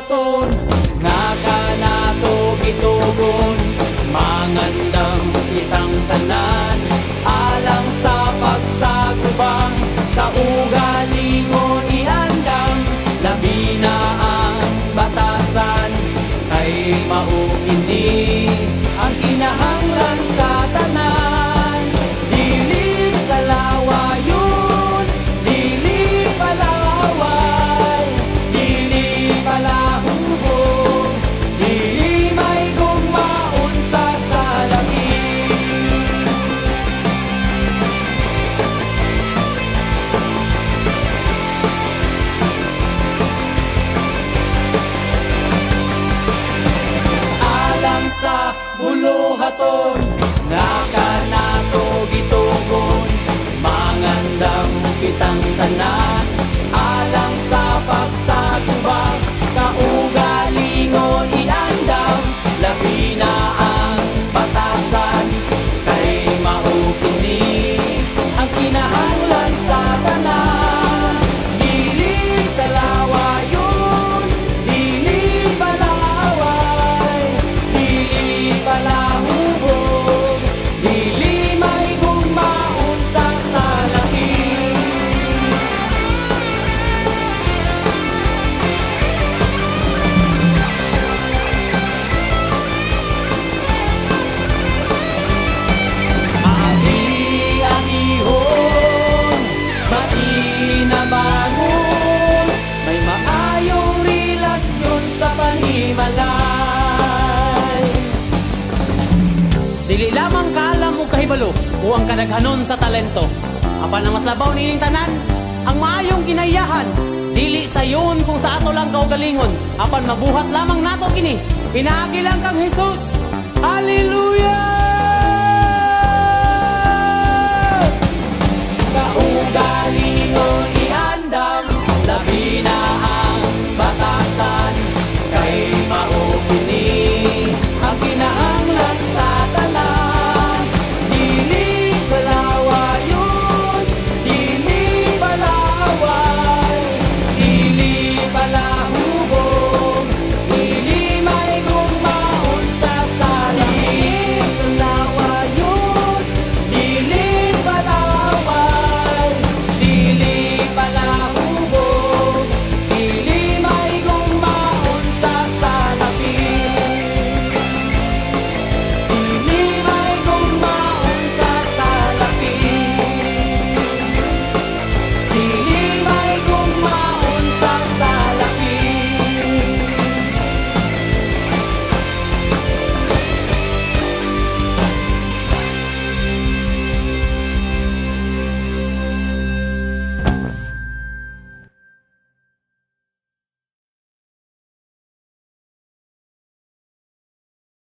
buluhaton nga kanato gitugon, mangandam kitang tanan alang sa pagsagubang kaugalingon iandam, labi na ang batasan kay mao kini ang kinahanglan sa tanan. Dili sa lawayon, dili palaway, dili palahubog, dili may gugmaon sa salamin. Alang sa buluhaton nga kanato gitugon, mangandam kitang tanan alang sa pagsagubang kaugalingon iandam, labi na ang batasan kay mao kini ang kinahanglan sa tanan. Dili sa lawayon, dili palaway, dili palahubog, dili may gugmaon sa salamin. Maali ang ihon, mainabangon, may maayong relasyon sa panimalay. Dili lamang kaalam o kahibalo o ang kadaghanon sa talento, apan ang mas labaw nining tanan ang maayong kinayahan. Dili sayon kung sa ato lang kaugalingon, apan mabuhat lamang nato kini pinaagi lang kang Jesus. Hallelujah! Kaugalingon